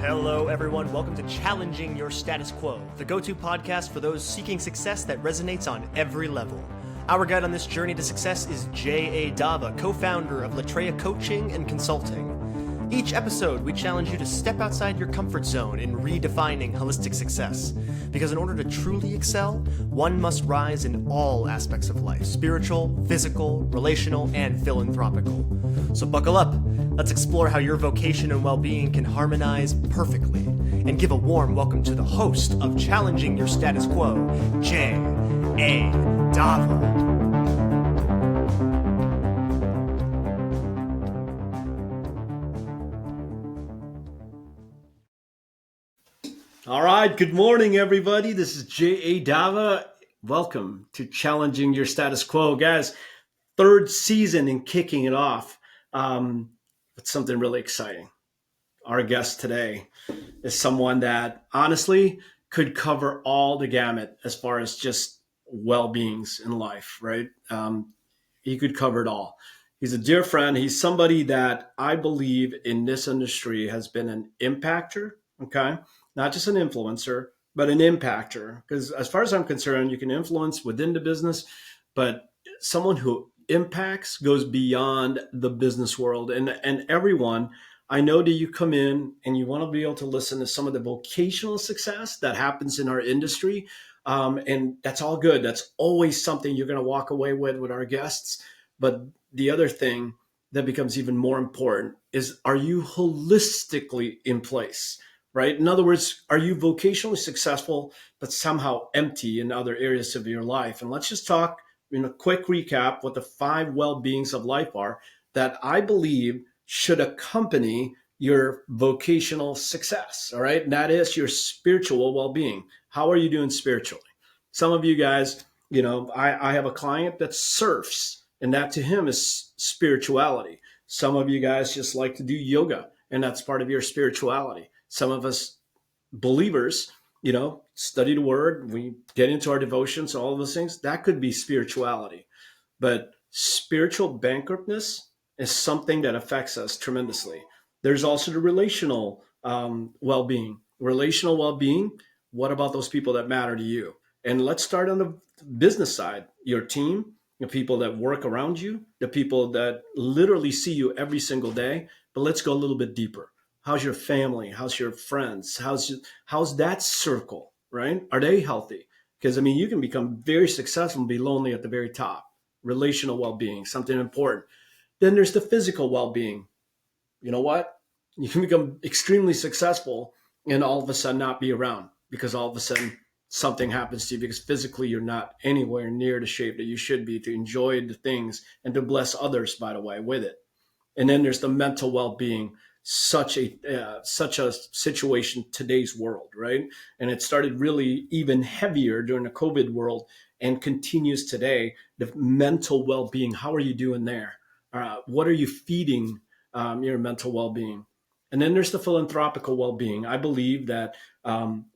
Hello, everyone. Welcome to Challenging Your Status Quo, the go-to podcast for those seeking success that resonates on every level. Our guide on this journey to success is J.A. Dava, co-founder of Latreia Coaching and Consulting. Each episode, we challenge you to step outside your comfort zone in redefining holistic success. Because in order to truly excel, one must rise in all aspects of life: spiritual, physical, relational, and philanthropical. So buckle up. Let's explore how your vocation and well-being can harmonize perfectly. And give a warm welcome to the host of Challenging Your Status Quo, J.A. Dava. All right, good morning, everybody. This is J.A. Dava. Welcome to Challenging Your Status Quo. Guys, third season and kicking it off with something really exciting. Our guest today is someone that honestly could cover all the gamut as far as just well-beings in life, right? He could cover it all. He's a dear friend. He's somebody that I believe in this industry has been an impactor, okay? Not just an influencer, but an impactor. Because as far as I'm concerned, you can influence within the business, but someone who impacts goes beyond the business world. And everyone, I know that you come in and you want to be able to listen to some of the vocational success that happens in our industry. And that's all good. That's always something you're going to walk away with our guests. But the other thing that becomes even more important is, are you holistically in place? Right? In other words, are you vocationally successful, but somehow empty in other areas of your life? And let's just talk in a quick recap what the 5 well-beings of life are that I believe should accompany your vocational success. All right. And that is your spiritual well-being. How are you doing spiritually? Some of you guys, I have a client that surfs, and that to him is spirituality. Some of you guys just like to do yoga, and that's part of your spirituality. Some of us believers, study the word, we get into our devotions, all of those things. That could be spirituality. But spiritual bankruptness is something that affects us tremendously. There's also the relational well-being. Relational well-being, what about those people that matter to you? And let's start on the business side. Your team, the people that work around you, the people that literally see you every single day. But let's go a little bit deeper. How's your family? How's your friends? How's that circle, right? Are they healthy? Because, you can become very successful and be lonely at the very top. Relational well-being, something important. Then there's the physical well-being. You know what? You can become extremely successful and all of a sudden not be around because all of a sudden something happens to you because physically you're not anywhere near the shape that you should be to enjoy the things and to bless others, by the way, with it. And then there's the mental well-being. Such a situation today's world, right? And it started really even heavier during the COVID world and continues today. The mental well-being, how are you doing there? What are you feeding your mental well-being? And then there's the philanthropical well-being. I believe that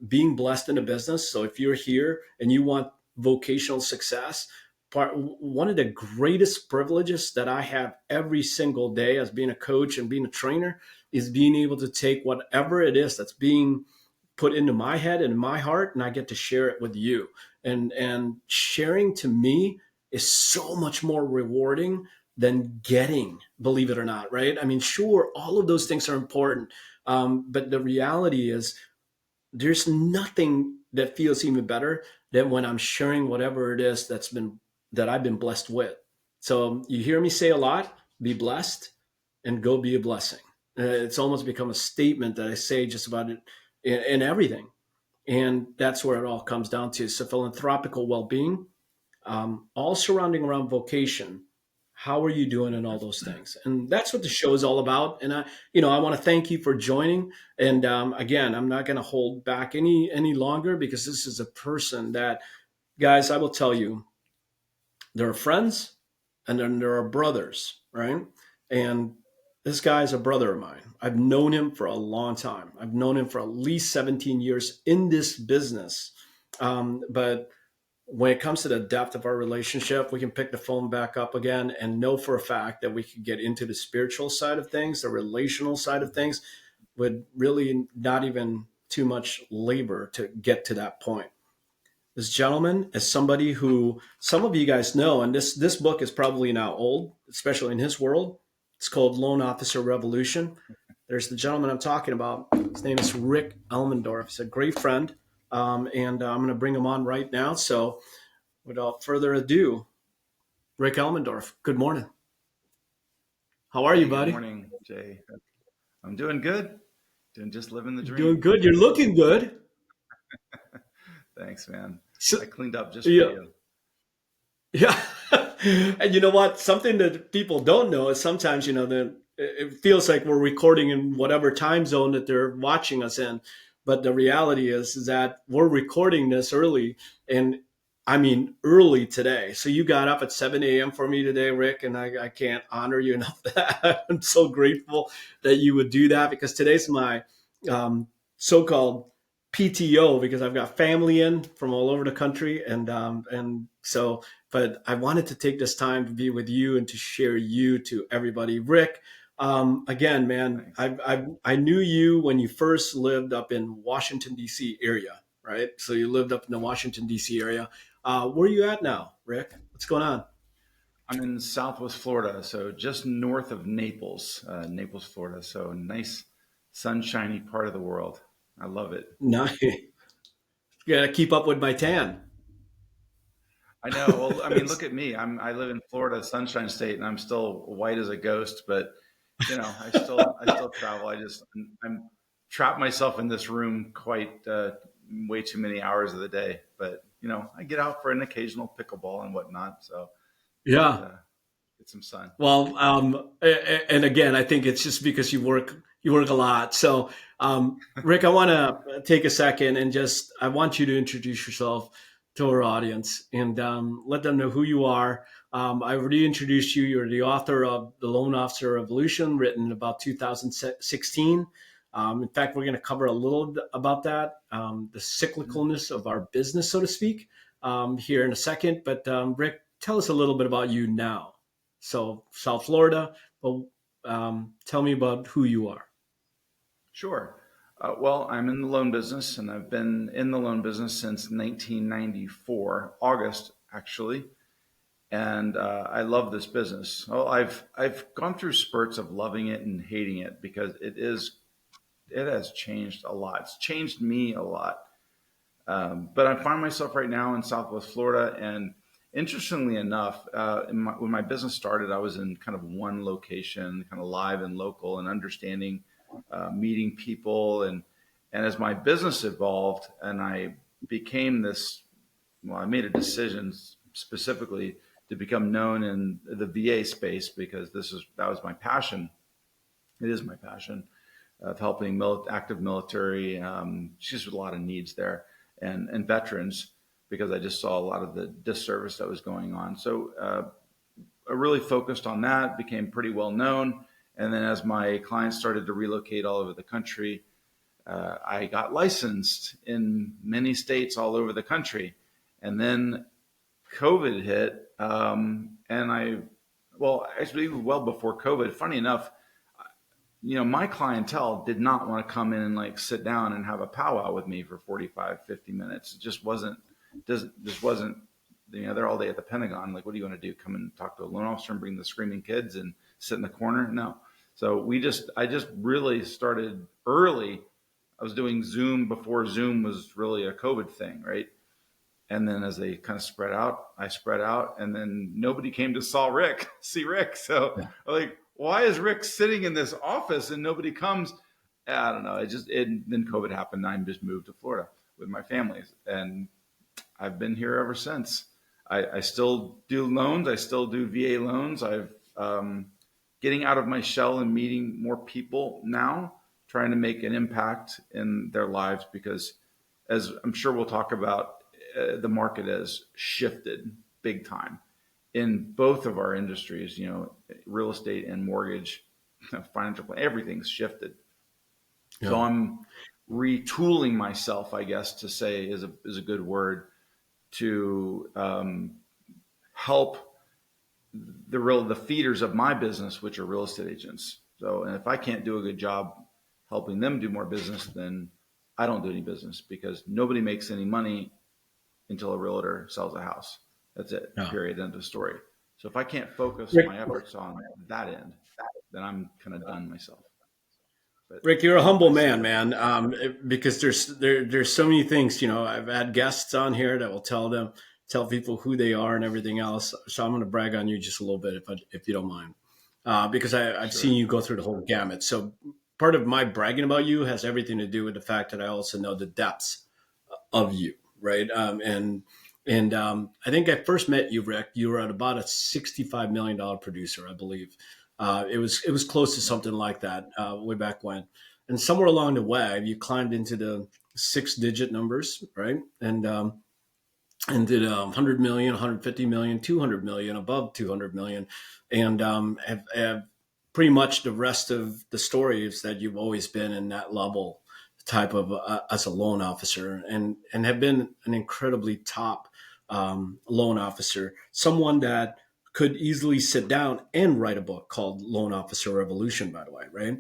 being blessed in a business. So if you're here and you want vocational success, one of the greatest privileges that I have every single day as being a coach and being a trainer is being able to take whatever it is that's being put into my head and in my heart, and I get to share it with you. And sharing to me is so much more rewarding than getting, believe it or not, right? Sure, all of those things are important. But the reality is there's nothing that feels even better than when I'm sharing whatever it is that I've been blessed with. So you hear me say a lot, be blessed and go be a blessing. It's almost become a statement that I say just about it in everything. And that's where it all comes down to. So philanthropical well-being, all surrounding around vocation. How are you doing in all those things? And that's what the show is all about. And I want to thank you for joining. And again, I'm not going to hold back any longer because this is a person that, guys, I will tell you, there are friends and then there are brothers, right? And this guy is a brother of mine. I've known him for a long time. I've known him for at least 17 years in this business. But when it comes to the depth of our relationship, we can pick the phone back up again and know for a fact that we could get into the spiritual side of things, the relational side of things. with really not even too much labor to get to that point. This gentleman is somebody who some of you guys know, and this book is probably now old, especially in his world. It's called Loan Officer Revolution. There's the gentleman I'm talking about. His name is Rick Elmendorf. He's a great friend, and I'm going to bring him on right now. So, without further ado, Rick Elmendorf. Good morning. How are you, Hey, good buddy? morning, Jay. I'm doing good. Just living the You're doing dream. good. You're looking good. Thanks, man. So, I cleaned up just for yeah, you. yeah. And you know what? Something that people don't know is sometimes, that it feels like we're recording in whatever time zone that they're watching us in. But the reality is that we're recording this early, and I mean early today. So you got up at 7 a.m. for me today, Rick, and I can't honor you enough for that. I'm so grateful that you would do that because today's my so-called PTO because I've got family in from all over the country, and so. But I wanted to take this time to be with you and to share you to everybody. Rick, again, man, Thanks. I knew you when you first lived up in Washington D.C. area, right? So you lived up in the Washington D.C. area. Where are you at now, Rick? What's going on? I'm in Southwest Florida, so just north of Naples, Naples, Florida. So nice, sunshiny part of the world. I love it. Nice. You got to keep up with my tan. I know. Well, I mean, look at me. I live in Florida, Sunshine State, and I'm still white as a ghost. But I still travel. I'm trapped myself in this room quite way too many hours of the day. But I get out for an occasional pickleball and whatnot. So get Yeah. get some sun. Well, and again, I think it's just because you work a lot. So, Rick, I want to take a second and just I want you to introduce yourself to our audience and let them know who you are. I already introduced you. You're the author of The Loan Officer Revolution, written in about 2016. In fact, we're going to cover a little bit about that, the cyclicalness of our business, so to speak, here in a second. But Rick, tell us a little bit about you now. So South Florida, but tell me about who you are. Sure. Well, I'm in the loan business, and I've been in the loan business since 1994, August actually. And I love this business. Well, I've gone through spurts of loving it and hating it because it has changed a lot. It's changed me a lot. But I find myself right now in Southwest Florida, and interestingly enough, when my business started, I was in kind of one location, kind of live and local, and understanding, meeting people, and as my business evolved, and I became this. Well, I made a decision specifically to become known in the VA space because that was my passion. It is my passion of helping active military, just with a lot of needs there, and veterans, because I just saw a lot of the disservice that was going on. So I really focused on that, became pretty well known. And then as my clients started to relocate all over the country, I got licensed in many states all over the country. And then COVID hit, well, actually, well before COVID, funny enough, my clientele did not want to come in and like sit down and have a powwow with me for 45, 50 minutes. It just wasn't, they're all day at the Pentagon. Like, what do you want to do? Come and talk to a loan officer and bring the screaming kids and sit in the corner? No. So I just really started early. I was doing Zoom before Zoom was really a COVID thing, right? And then as they kind of spread out, I spread out, and then nobody came to see Rick. So I'm like, why is Rick sitting in this office and nobody comes? I don't know. Then COVID happened. And I just moved to Florida with my family, and I've been here ever since. I still do loans. I still do VA loans. I've getting out of my shell and meeting more people now, trying to make an impact in their lives because, as I'm sure we'll talk about, the market has shifted big time in both of our industries, real estate and mortgage, financial plan, everything's shifted. Yeah. So I'm retooling myself, I guess, to say is a good word, to help the feeders of my business, which are real estate agents. So, and if I can't do a good job helping them do more business, then I don't do any business, because nobody makes any money until a realtor sells a house. That's it. Yeah. Period. End of story. So if I can't focus Rick, my efforts on that end, then I'm kind of done myself. But Rick, you're a humble I see man, that. man. Because there's so many things. I've had guests on here that will tell people who they are and everything else. So I'm going to brag on you just a little bit, if you don't mind, because I've Sure. seen you go through the whole gamut. So part of my bragging about you has everything to do with the fact that I also know the depths of you, right? And I think I first met you, Rick. You were at about a $65 million producer, I believe. It was close to something like that way back when. And somewhere along the way, you climbed into the 6-digit numbers, right? And did 100 million, 150 million, 200 million, above 200 million, and have pretty much the rest of the story is that you've always been in that level type of as a loan officer, and have been an incredibly top loan officer, someone that could easily sit down and write a book called Loan Officer Revolution, by the way, right?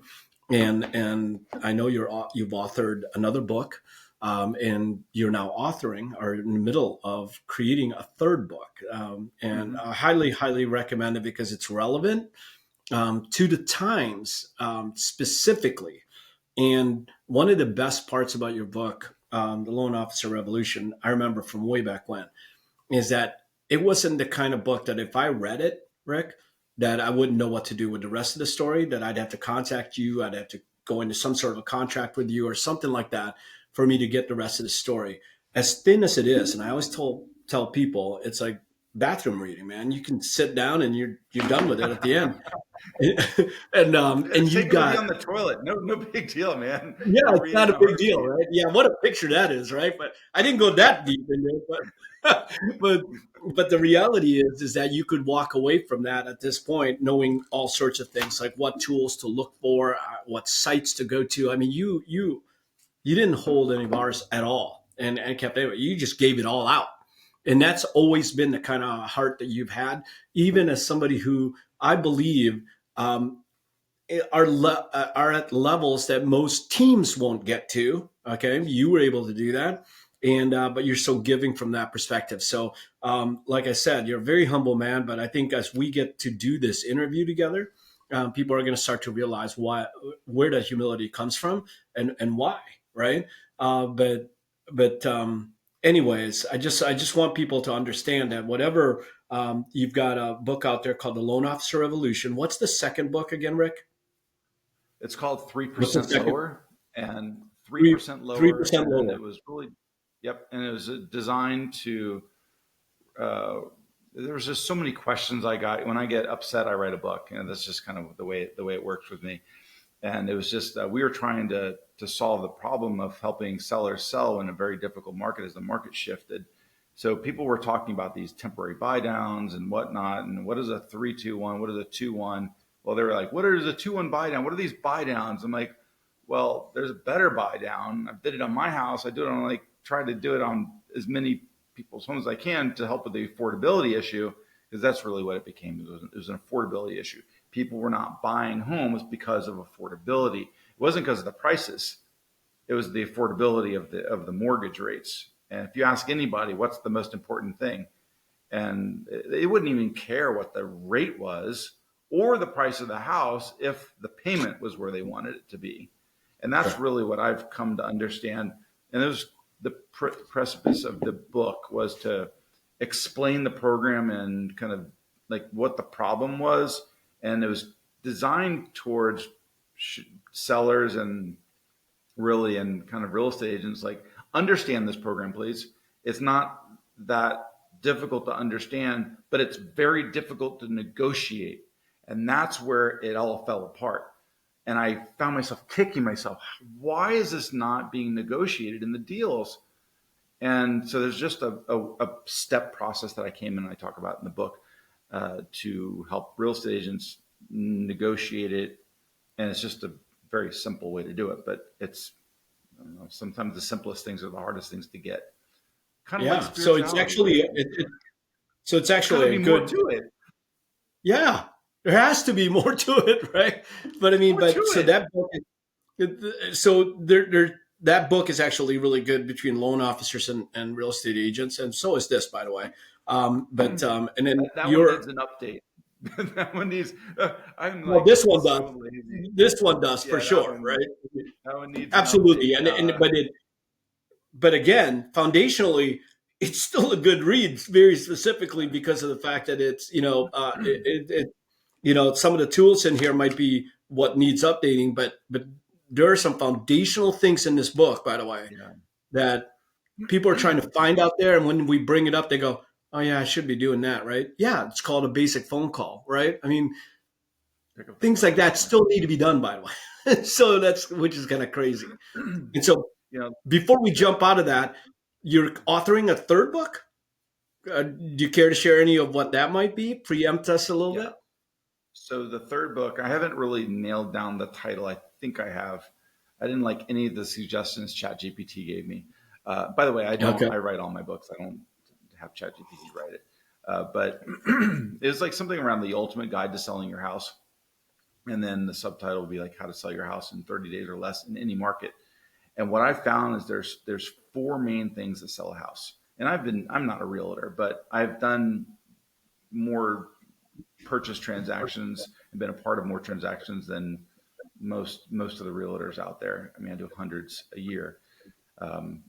And I know you've authored another book, and you're now authoring, or in the middle of creating a third book, and Mm-hmm. I highly recommend it because it's relevant to the times, specifically. And one of the best parts about your book, The Loan Officer Revolution, I remember from way back when, is that it wasn't the kind of book that if I read it, Rick, that I wouldn't know what to do with the rest of the story, that I'd have to contact you, I'd have to go into some sort of a contract with you or something like that for me to get the rest of the story. As thin as it is, and I always tell people, it's like bathroom reading, man. You can sit down and you're done with it at the end. And Take you it with you got, on the toilet. No big deal, man. yeah, I'll it's read it not in a a big deal, heartbeat. right? Yeah, what a picture that is, right? But I didn't go that deep into it, but but the reality is that you could walk away from that at this point knowing all sorts of things, like what tools to look for, what sites to go to. I mean, you didn't hold any bars at all, and kept it. You just gave it all out, and that's always been the kind of heart that you've had, even as somebody who I believe. Are at levels that most teams won't get to. Okay, you were able to do that, and but you're so giving from that perspective. So, like I said, you're a very humble man. But I think as we get to do this interview together, people are going to start to realize where that humility comes from, and why, right? But anyways, I just want people to understand that whatever, you've got a book out there called The Loan Officer Revolution. What's the second book again, Rick? It's called What's the 3% second? lower, and Three 3% three lower. percent And lower. it was really, yep. And it was designed to, uh, there was just so many questions I got. When I get upset, I write a book, and that's just kind of the way it works with me. And it was just we were trying to solve the problem of helping sellers sell in a very difficult market as the market shifted. So people were talking about these temporary buy downs and whatnot, and what is a 3-2-1? What is a 2-1? Well, they were like, what is a 2-1 buy down? What are these buy downs? I'm like, well, there's a better buy down. I did it on my house. I do it on try to do it on as many people's homes as I can to help with the affordability issue, because that's really what it became. It was an affordability issue. People were not buying homes because of affordability. It wasn't because of the prices. It was the affordability of the mortgage rates. And if you ask anybody, what's the most important thing? And they wouldn't even care what the rate was or the price of the house if the payment was where they wanted it to be. And that's really what I've come to understand. And it was the precipice of the book was to explain the program and kind of like what the problem was. And it was designed towards sellers and really and kind of real estate agents, like, understand this program, please. It's not that difficult to understand, but it's very difficult to negotiate. And that's where it all fell apart. And I found myself kicking myself. Why is this not being negotiated in the deals? And so there's just a step process that I came in and I talk about in the book to help real estate agents negotiate it. And it's just a very simple way to do it. But it's, I don't know, sometimes the simplest things are the hardest things to get. Kind of like Yeah. So it's spirituality, actually right? so it's There's got to actually be a more good. to it. Yeah. There has to be more to it, right? But I mean, More to but so it. that book, So that book is actually really good between loan officers and real estate agents, and so is this, by the way. And then That one needs an update. That one needs. I'm well, like this one does. so lazy. This one does for Yeah, sure, right? that one needs an Absolutely, update. but again, foundationally, it's still a good read, very specifically because of the fact that it's some of the tools in here might be what needs updating, but there are some foundational things in this book, by the way, Yeah. that people are trying to find out there, and when we bring it up, they go, "Oh yeah, I should be doing that, right?" Yeah, it's called a basic phone call, right? I mean, Pick up the things like phone. that still need to be done, by the way. So which is kind of crazy. And so You know, before we jump out of that, you're authoring a third book. Do you care to share any of what that might be? Preempt us a little yeah. bit. So the third book, I haven't really nailed down the title. I think I have. I didn't like any of the suggestions ChatGPT gave me. By the way, I don't. Okay. I write all my books. I don't have ChatGPT write it. But it's like something around the ultimate guide to selling your house, and then the subtitle will be like how to sell your house in 30 days or less in any market. And what I found is there's four main things that sell a house. And I'm not a realtor, but I've done more purchase transactions and been a part of more transactions than most of the realtors out there. I mean, I do hundreds a year. Um,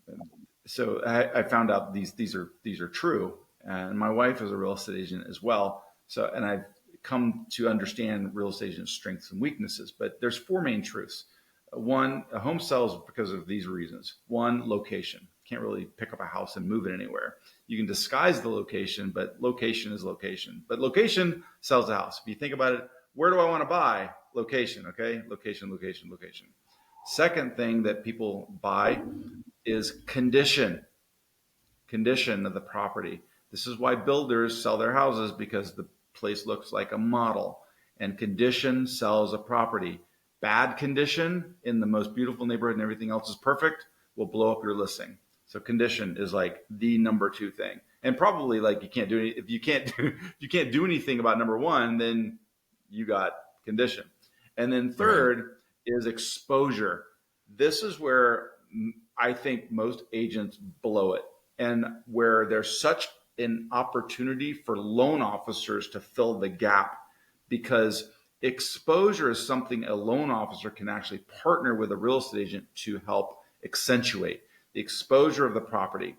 so I found out these are true. And my wife is a real estate agent as well. So, and I've come to understand real estate agent strengths and weaknesses, but there's four main truths. One, a home sells because of these reasons. One, location. Can't really pick up a house and move it anywhere. You can disguise the location, but location is location. But location sells a house. If you think about it, where do I want to buy? Location, okay? Location, location, location. Second thing that people buy is condition of the property. This is why builders sell their houses, because the place looks like a model, and condition sells a property. Bad condition in the most beautiful neighborhood and everything else is perfect will blow up your listing. So condition is like the number two thing. And probably like if you can't do anything about number one, then you got condition. And then third is exposure. This is where I think most agents blow it, and where there's such an opportunity for loan officers to fill the gap, because exposure is something a loan officer can actually partner with a real estate agent to help accentuate the exposure of the property.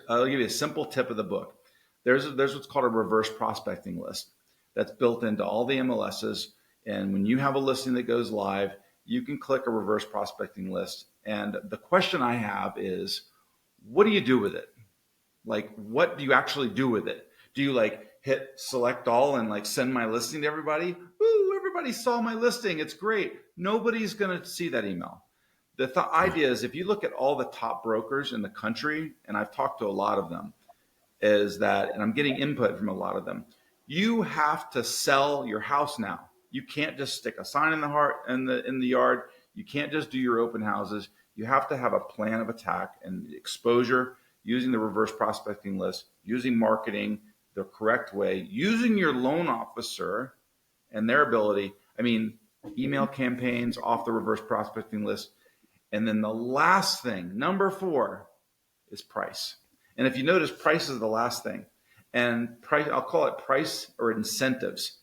I'll give you a simple tip of the book. There's what's called a reverse prospecting list that's built into all the MLSs. And when you have a listing that goes live, you can click a reverse prospecting list. And the question I have is, what do you do with it? Like, what do you actually do with it? Do you like hit select all and like send my listing to everybody? Ooh, everybody saw my listing. It's great. Nobody's going to see that email. The idea is, if you look at all the top brokers in the country, and I've talked to a lot of them, is that, and I'm getting input from a lot of them, you have to sell your house now. You can't just stick a sign in the yard. You can't just do your open houses. You have to have a plan of attack and exposure, using the reverse prospecting list, using marketing the correct way, using your loan officer and their ability. I mean, email campaigns off the reverse prospecting list. And then the last thing, number 4, is price. And if you notice, price is the last thing. And price, I'll call it price or incentives.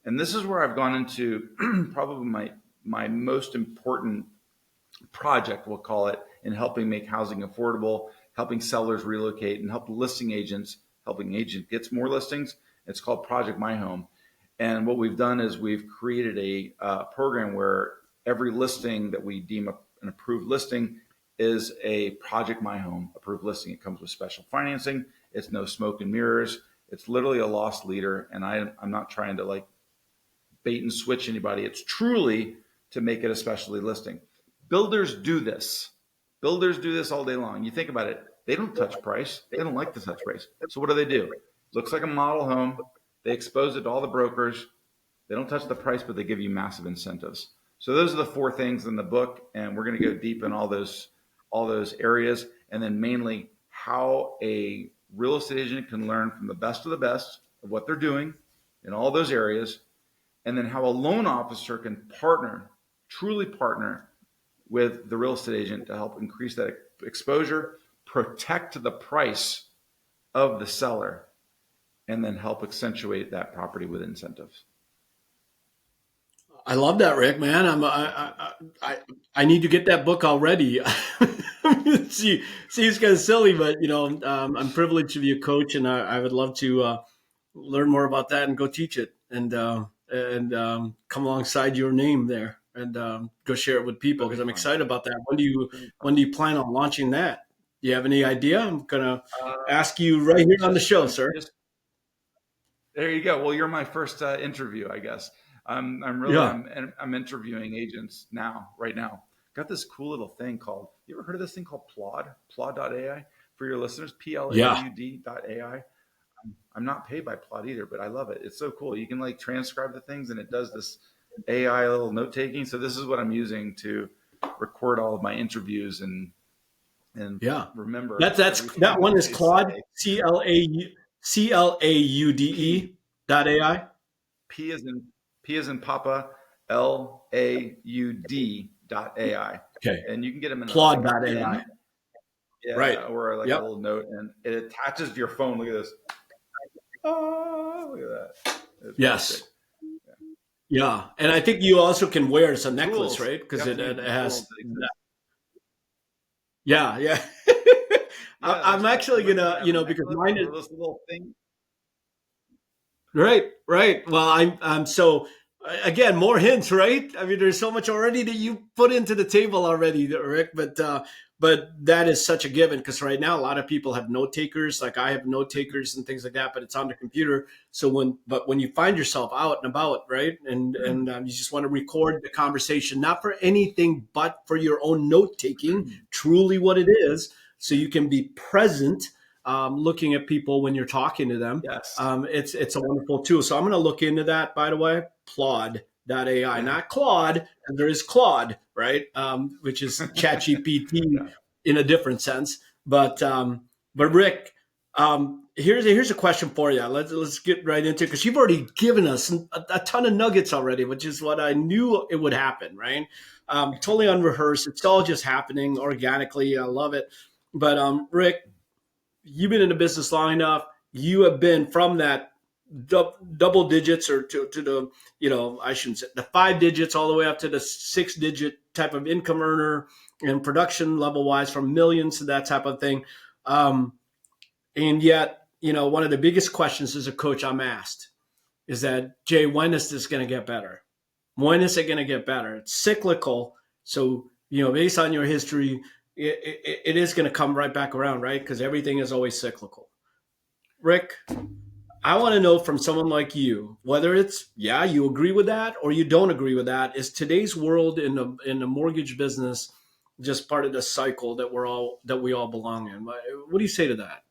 And this is where I've gone into probably my most important project, we'll call it, in helping make housing affordable, helping sellers relocate, and helping agents gets more listings. It's called Project My Home. And what we've done is we've created a program where every listing that we deem an approved listing is a Project My Home approved listing. It comes with special financing. It's no smoke and mirrors. It's literally a loss leader. And I'm not trying to like bait and switch anybody. It's truly to make it a specialty listing. Builders do this. Builders do this all day long. You think about it. They don't touch price. They don't like to touch price. So what do? Looks like a model home. They expose it to all the brokers. They don't touch the price, but they give you massive incentives. So those are the 4 things in the book, and we're going to go deep in all those areas, and then mainly how a real estate agent can learn from the best of what they're doing in all those areas, and then how a loan officer can partner truly partner with the real estate agent to help increase that exposure, protect the price of the seller, and then help accentuate that property with incentives. I love that, Rick, man. I need to get that book already. Seems kind of silly, but I'm privileged to be a coach, and I would love to learn more about that and go teach it, and come alongside your name there, and go share it with people, because I'm excited about that. When do you plan on launching that? Do you have any idea? I'm gonna ask you right here on the show, sir. There you go. Well, you're my first interview, I guess. Yeah. I'm interviewing agents right now. Got this cool little thing called, you ever heard of this thing called Plod.ai for your listeners? PLAUD.ai. I'm not paid by Plod either, but I love it. It's so cool. You can like transcribe the things and it does this AI little note taking. So this is what I'm using to record all of my interviews and Yeah. remember. That one is Claude, CLAUDE.ai. P as in Papa, LAUD.ai. Okay. And you can get them in Plod.ai. Yeah, Right. or like Yep. a little note, and it attaches to your phone. Look at this. Oh, look at that. Yes. Yeah. And I think you also can wear it as a necklace, Tools. right? Because it Definitely has. tools that exist. Yeah. Yeah. I'm actually gonna, because mine is this little thing. right. Right. Well, I'm so again more hints, right? I mean, there's so much already that you put into the table already, Rick. But that is such a given, because right now a lot of people have note takers, like I have note takers and things like that, but it's on the computer. So when you find yourself out and about, right, and you just want to record the conversation, not for anything but for your own note taking, truly what it is, so you can be present, looking at people when you're talking to them. Yes. It's a wonderful tool. So I'm going to look into that, by the way. Plod.ai, not Claude. And there is Claude, right? Which is ChatGPT in a different sense. But Rick, here's a question for you. Let's get right into it, because you've already given us a ton of nuggets already, which is what I knew it would happen, right? Totally unrehearsed. It's all just happening organically. I love it. But Rick, you've been in the business long enough. You have been from that double digits, or to the, I shouldn't say the 5 digits, all the way up to the 6 digit type of income earner, and production level wise, from millions to that type of thing. And yet, one of the biggest questions as a coach I'm asked is that, Jay, when is this going to get better? When is it going to get better? It's cyclical. So, based on your history, it is going to come right back around, right? Because everything is always cyclical. Rick, I want to know from someone like you, whether it's, you agree with that or you don't agree with that. Is today's world in the mortgage business just part of the cycle that we all belong in? What do you say to that?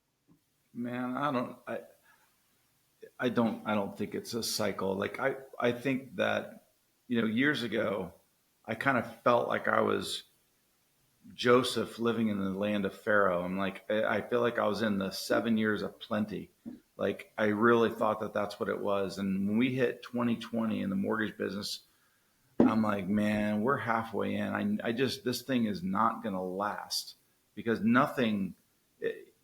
Man, I don't think it's a cycle. Like I think that, years ago, I kind of felt like I was Joseph living in the land of Pharaoh. I'm like, I feel like I was in the 7 years of plenty. Like, I really thought that that's what it was. And when we hit 2020 in the mortgage business, I'm like, man, we're halfway in. This thing is not going to last, because nothing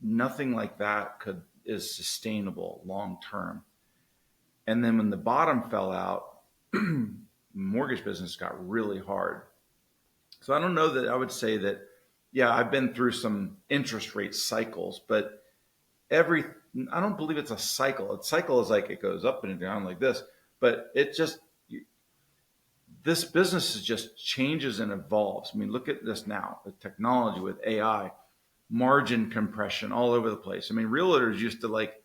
like that is sustainable long term. And then when the bottom fell out, mortgage business got really hard. So I don't know that I would say that, I've been through some interest rate cycles, but I don't believe it's a cycle. A cycle is like it goes up and down like this, but this business is just changes and evolves. I mean, look at this now, the technology with AI, margin compression all over the place. I mean, realtors used to like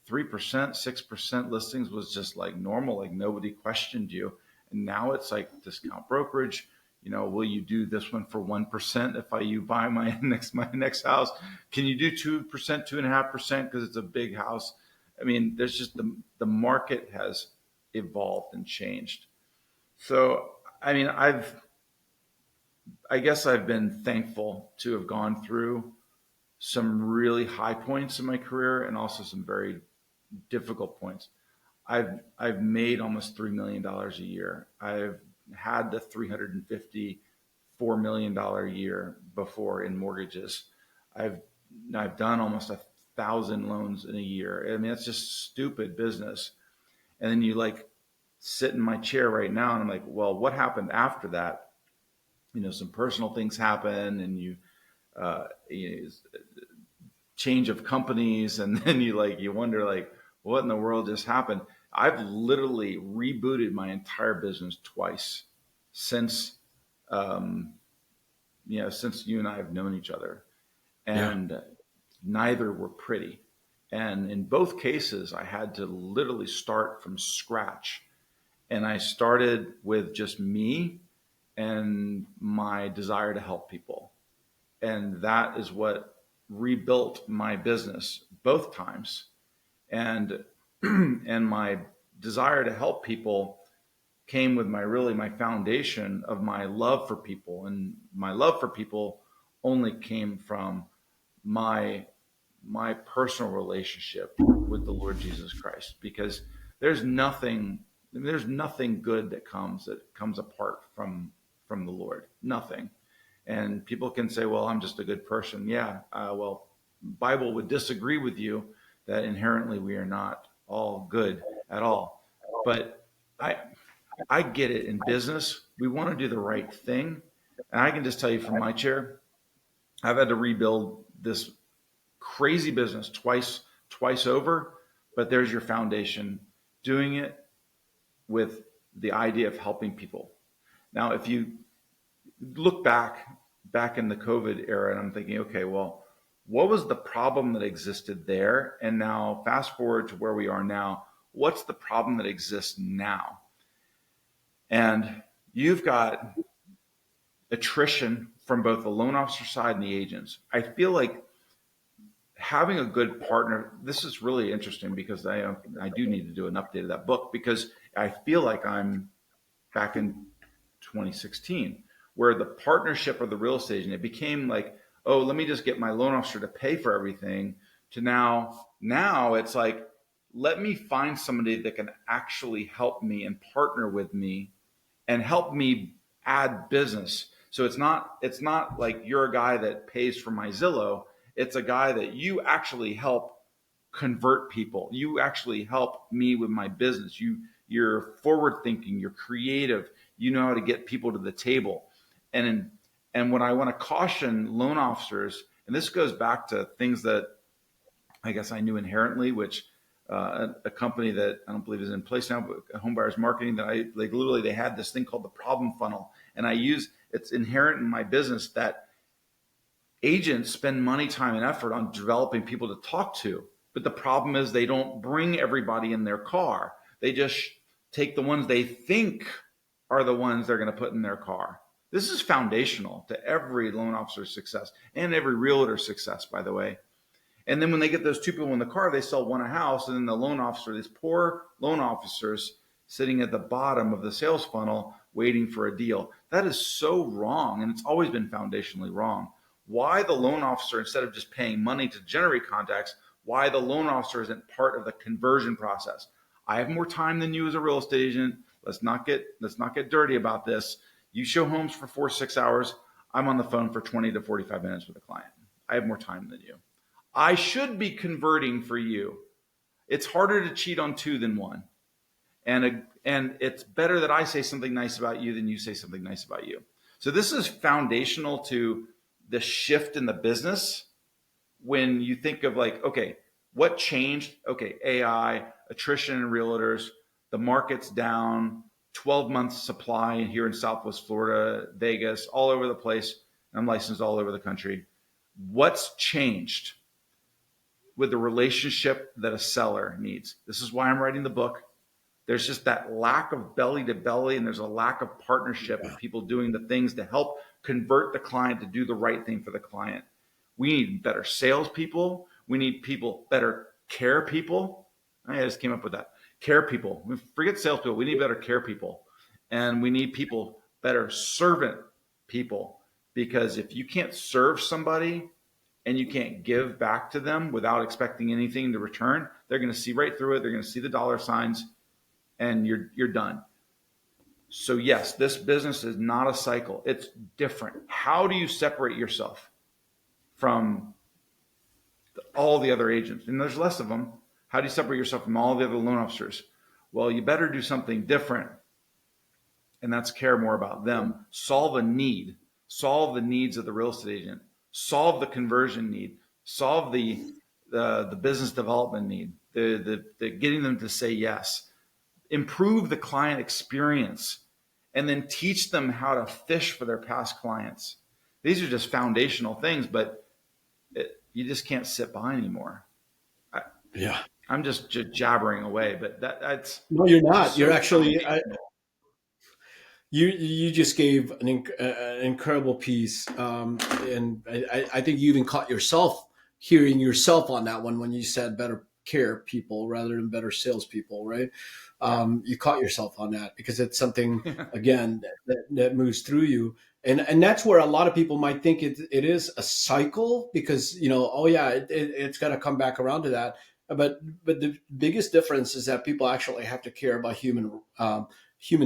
3%, 6% listings was just like normal, like nobody questioned you. And now it's like discount brokerage. Will you do this one for 1% if you buy my next house? Can you do 2%, 2.5% because it's a big house? I mean, there's just the market has evolved and changed. So, I mean, I guess I've been thankful to have gone through some really high points in my career and also some very difficult points. I've made almost $3 million a year. I've had the $354 million a year before in mortgages. I've done almost 1,000 loans in a year. I mean, it's just stupid business. And then you like sit in my chair right now and I'm like, well, what happened after that? Some personal things happen, and you change of companies, and then you wonder like, what in the world just happened? I've literally rebooted my entire business twice since since you and I have known each other, and neither were pretty. And in both cases, I had to literally start from scratch. And I started with just me and my desire to help people. And that is what rebuilt my business both times. And and my desire to help people came with my foundation of my love for people. And my love for people only came from my personal relationship with the Lord Jesus Christ, because there's nothing good that comes apart from the Lord. Nothing. And people can say, well, I'm just a good person. Yeah. Well, Bible would disagree with you that inherently we are not all good at all. But I get it. In business, we want to do the right thing. And I can just tell you from my chair, I've had to rebuild this crazy business twice over, but there's your foundation, doing it with the idea of helping people. Now, if you look back in the COVID era, and I'm thinking, okay, well, what was the problem that existed there? And now fast forward to where we are now, what's the problem that exists now? And you've got attrition from both the loan officer side and the agents. I feel like having a good partner, this is really interesting, because I do need to do an update of that book, because I feel like I'm back in 2016, where the partnership of the real estate agent, it became like, oh, let me just get my loan officer to pay for everything, to now it's like, let me find somebody that can actually help me and partner with me and help me add business. So it's not like you're a guy that pays for my Zillow. It's a guy that you actually help convert people. You actually help me with my business. You're forward thinking, you're creative, you know how to get people to the table. And what I want to caution loan officers, and this goes back to things that I guess I knew inherently, which a company that I don't believe is in place now, but Home Buyers Marketing, that literally they had this thing called the problem funnel. And it's inherent in my business that agents spend money, time, and effort on developing people to talk to. But the problem is they don't bring everybody in their car. They just take the ones they think are the ones they're going to put in their car. This is foundational to every loan officer's success and every realtor's success, by the way. And then when they get those two people in the car, they sell one a house, and then the loan officer, these poor loan officers sitting at the bottom of the sales funnel waiting for a deal. That is so wrong, and it's always been foundationally wrong. Why the loan officer, instead of just paying money to generate contacts, why the loan officer isn't part of the conversion process. I have more time than you as a real estate agent. Let's not get dirty about this. You show homes for 4 or 6 hours. I'm on the phone for 20 to 45 minutes with a client. I have more time than you. I should be converting for you. It's harder to cheat on two than one. And it's better that I say something nice about you than you say something nice about you. So this is foundational to the shift in the business. When you think of like, okay, what changed? Okay, AI, attrition in realtors, the market's down, 12 months supply here in Southwest Florida, Vegas, all over the place. I'm licensed all over the country. What's changed with the relationship that a seller needs? This is why I'm writing the book. There's just that lack of belly to belly, and there's a lack of partnership of people doing the things to help convert the client to do the right thing for the client. We need better salespeople. We need better care people. I just came up with that. Care people. Forget salespeople. We need better care people. And we need better servant people. Because if you can't serve somebody and you can't give back to them without expecting anything to return, they're going to see right through it. They're going to see the dollar signs, and you're done. So yes, this business is not a cycle. It's different. How do you separate yourself from all the other agents? And there's less of them. How do you separate yourself from all the other loan officers? Well, you better do something different, and that's care more about them. Solve a need. Solve the needs of the real estate agent. Solve the conversion need. Solve the business development need. The getting them to say yes. Improve the client experience, and then teach them how to fish for their past clients. These are just foundational things, but you just can't sit by anymore. Yeah. I'm just jabbering away, but that's No, you're not. so You're actually, foundational. you just gave an incredible piece, and I think you even caught yourself hearing yourself on that one when you said better care people rather than better salespeople, right? You caught yourself on that because it's something again that moves through you, and that's where a lot of people might think it is a cycle because oh yeah, it's got to come back around to that. But the biggest difference is that people actually have to care about human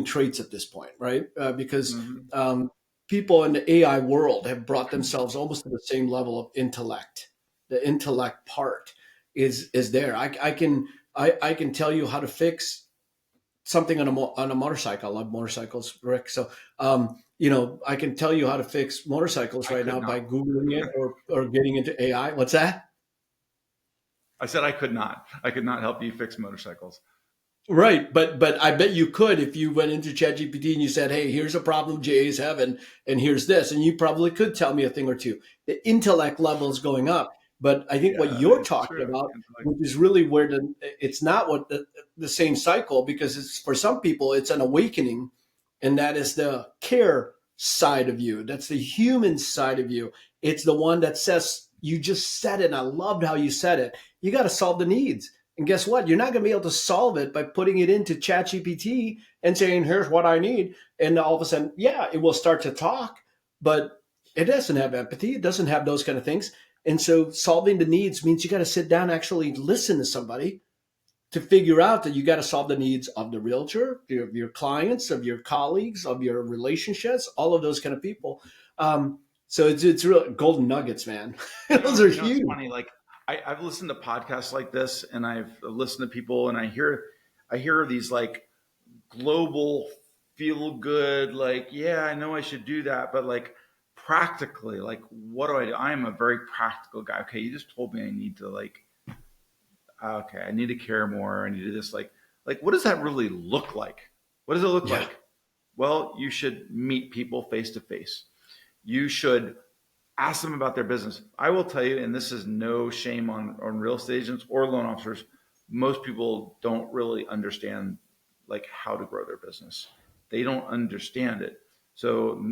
traits at this point, right? Because Mhm. people in the AI world have brought themselves almost to the same level of intellect. The intellect part is there. I can tell you how to fix something on a motorcycle. I love motorcycles, Rick. So I can tell you how to fix motorcycles I right could now not. by googling it or getting into AI. What's that? I said I could not. I could not help you fix motorcycles. Right, but I bet you could if you went into ChatGPT and you said, "Hey, here's a problem Jay is having, and here's this," and you probably could tell me a thing or two. The intellect level is going up, but I think what Yeah, you're it's talking true. about, It's like, which is really where it's not what the same cycle because it's for some people it's an awakening, and that is the care side of you. That's the human side of you. It's the one that says you just said it. And I loved how you said it. You got to solve the needs. And guess what? You're not going to be able to solve it by putting it into ChatGPT and saying, here's what I need. And all of a sudden, yeah, it will start to talk, but it doesn't have empathy. It doesn't have those kind of things. And so solving the needs means you got to sit down and actually listen to somebody to figure out that you got to solve the needs of the realtor, your clients, of your colleagues, of your relationships, all of those kind of people. So it's real golden nuggets, man. Those are it's huge. funny. Like I've listened to podcasts like this, and I've listened to people, and I hear these like global feel good, like, yeah, I know I should do that, but like practically, like, what do I do? I am a very practical guy. Okay, you just told me I need to like, okay, I need to care more. I need to do this. Like, what does that really look like? What does it look Yeah. like? Well, you should meet people face to face. You should ask them about their business. I will tell you, and this is no shame on real estate agents or loan officers, most people don't really understand like how to grow their business. They don't understand it. So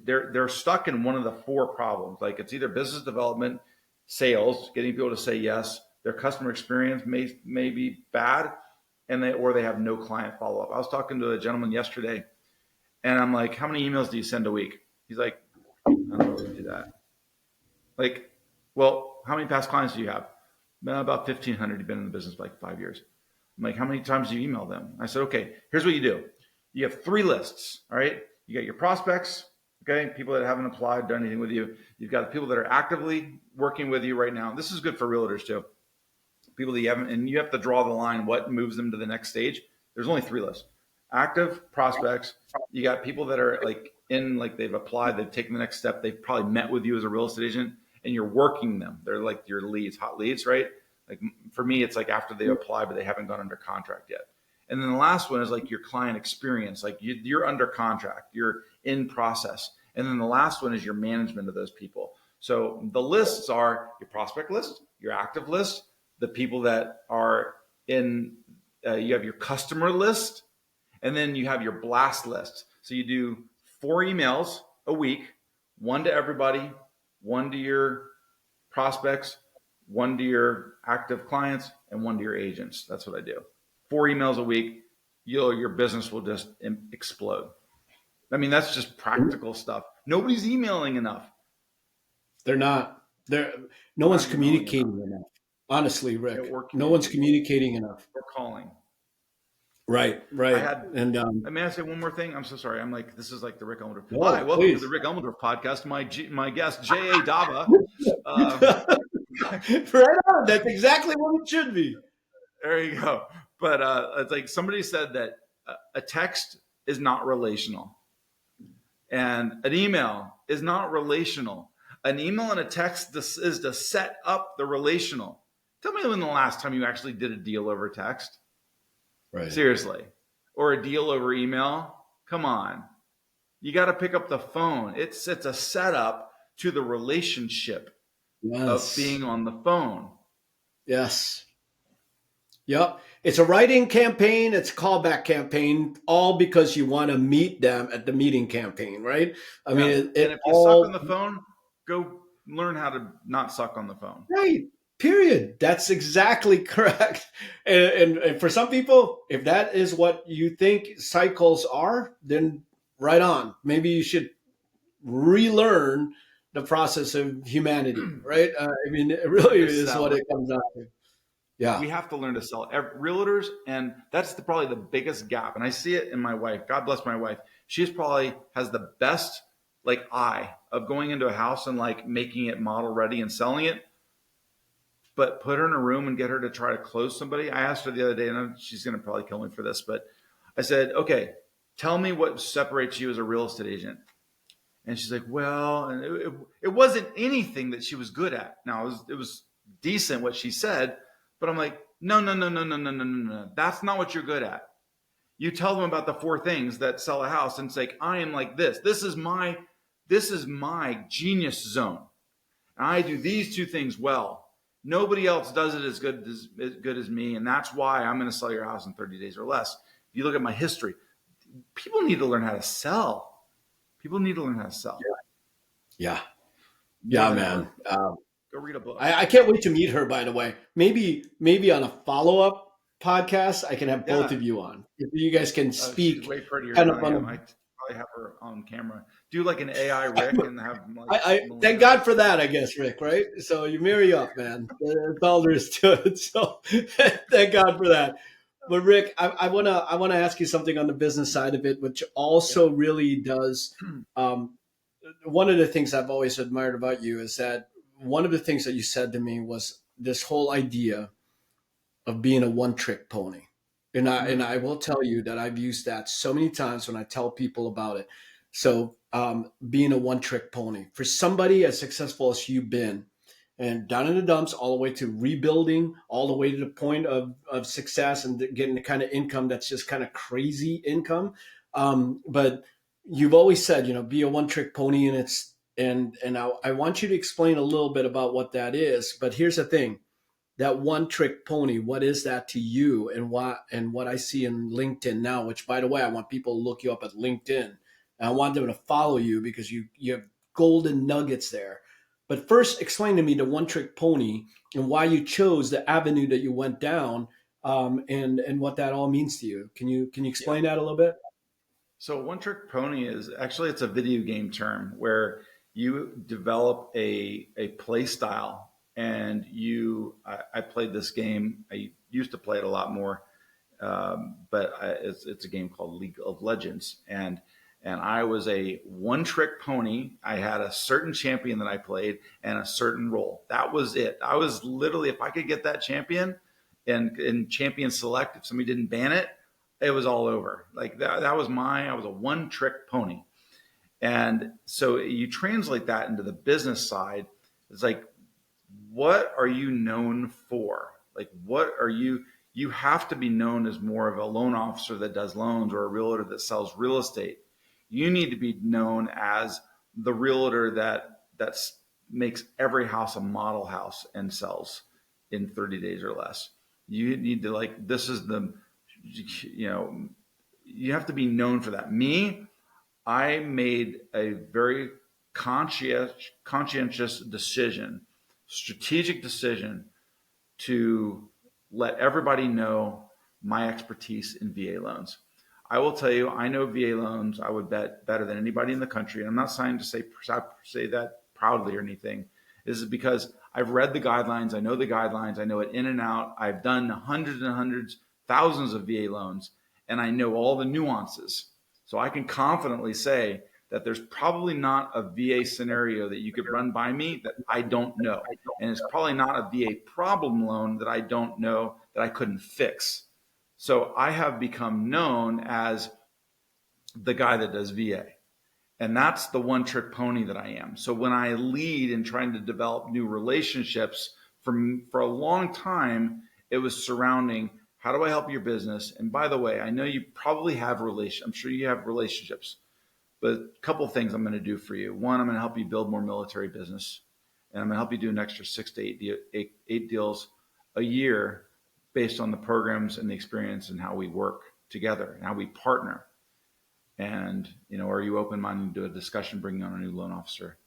they're stuck in one of the four problems. Like it's either business development, sales, getting people to say yes. Their customer experience may be bad, and they have no client follow up. I was talking to a gentleman yesterday, and I'm like, "How many emails do you send a week?" He's like, "I don't really do that." Like, well, how many past clients do you have? About 1,500. You've been in the business for like 5 years. I'm like, how many times do you email them? I said, okay, here's what you do. You have three lists, all right? You got your prospects, okay, people that haven't applied, done anything with you. You've got the people that are actively working with you right now. This is good for realtors too. People that you haven't, and you have to draw the line, what moves them to the next stage. There's only three lists. Active prospects. You got people that are like they've applied, they've taken the next step, they've probably met with you as a real estate agent, and you're working them. They're like your leads, hot leads, right? Like for me, it's like after they apply, but they haven't gone under contract yet. And then the last one is like your client experience. Like you're under contract, you're in process. And then the last one is your management of those people. So the lists are your prospect list, your active list, the people that are in, you have your customer list, and then you have your blast list. So you do 4 emails a week, one to everybody, one to your prospects, one to your active clients, and one to your agents. That's what I do. 4 emails a week, your business will just explode. I mean, that's just practical stuff. Nobody's emailing enough. They're not. They're no They're one's not emailing enough. communicating enough. Honestly, Rick, Or no one's communicating communicating enough. or calling. Right. I Right. had, And may I say one more thing? I'm so sorry. I'm like, this is like the Rick Elmendorf. Hi, no, welcome to the please. Rick Elmendorf podcast. My guest, J.A. Dava. Uh, Right on. That's exactly what it should be. there you go. But it's like somebody said that a text is not relational, and an email is not relational. An email and a text is to set up the relational. Tell me when the last time you actually did a deal over text. Right. Seriously. Or a deal over email. Come on. You got to pick up the phone. It's a setup to the relationship of Yes. being on the phone. Yes. Yep. It's a writing campaign. It's a callback campaign, all because you want to meet them at the meeting campaign, right? I mean, Yeah. it And if you suck on all the phone, go learn how to not suck on the phone. right. Period. That's exactly correct. And for some people, if that is what you think cycles are, then right on. Maybe you should relearn the process of humanity, right? I mean, it Learn really to is what sell. it comes down to. Yeah. We have to learn to sell. Realtors, and that's probably the biggest gap. And I see it in my wife. God bless my wife. She's probably has the best like eye of going into a house and like making it model ready and selling it. But put her in a room and get her to try to close somebody. I asked her the other day, and she's going to probably kill me for this, but I said, okay, tell me what separates you as a real estate agent. And she's like, well, and it wasn't anything that she was good at. Now it was decent what she said, but I'm like, no, no, no, no, no, no, no, no, no. That's not what you're good at. You tell them about the four things that sell a house, and it's like, I am like this. This is my genius zone. And I do these two things well. Nobody else does it as good as me, and that's why I'm going to sell your house in 30 days or less. If you look at my history, people need to learn how to sell. People need to learn how to sell. Yeah. More Yeah, than man. ever. Go read a book. I can't wait to meet her, by the way. Maybe on a follow-up podcast, I can have both Yeah. of you on. If you guys can She's speak way prettier kind than of I on am. I probably have her on camera. Do like an AI Rick and have like I thank Melina. God for that, I guess, Rick, right? So you marry up, man. That's all there is to it. So thank God for that. But Rick, I wanna ask you something on the business side of it, which also really does one of the things I've always admired about you is that one of the things that you said to me was this whole idea of being a one trick pony. And I will tell you that I've used that so many times when I tell people about it. So being a one trick pony for somebody as successful as you've been, and down in the dumps, all the way to rebuilding, all the way to the point of success and getting the kind of income that's just kind of crazy income. But you've always said, be a one trick pony, and I want you to explain a little bit about what that is. But here's the thing: that one trick pony, what is that to you? And what I see in LinkedIn now, which by the way, I want people to look you up at LinkedIn. And I want them to follow you because you have golden nuggets there. But first, explain to me the one trick pony and why you chose the avenue that you went down, and what that all means to you. Can you Yeah. explain that a little bit? So one trick pony is actually it's a video game term where you develop a play style. And I played this game. I used to play it a lot more, but it's a game called League of Legends. And I was a one trick pony. I had a certain champion that I played and a certain role. That was it. I was literally, if I could get that champion and champion select, if somebody didn't ban it, it was all over. Like I was a one trick pony. And so you translate that into the business side. It's like, what are you known for? Like, you have to be known as more of a loan officer that does loans or a realtor that sells real estate. You need to be known as the realtor that makes every house a model house and sells in 30 days or less. You need to you have to be known for that. I made a very conscientious decision, strategic decision to let everybody know my expertise in VA loans. I will tell you, I know VA loans, I would bet better than anybody in the country. And I'm not trying to say that proudly or anything. This is because I've read the guidelines. I know it in and out. I've done hundreds and hundreds, thousands of VA loans. and I know all the nuances. So I can confidently say that there's probably not a VA scenario that you could run by me that I don't know. And it's probably not a VA problem loan that I don't know that I couldn't fix. So I have become known as the guy that does VA. And that's the one trick pony that I am. So when I lead in trying to develop new relationships for a long time, it was surrounding, how do I help your business? And by the way, I know you probably have I'm sure you have relationships, but a couple of things I'm going to do for you. One, I'm going to help you build more military business, and I'm going to help you do an extra 6 to 8 deals a year based on the programs and the experience and how we work together and how we partner. And, are you open-minded to a discussion, bringing on a new loan officer?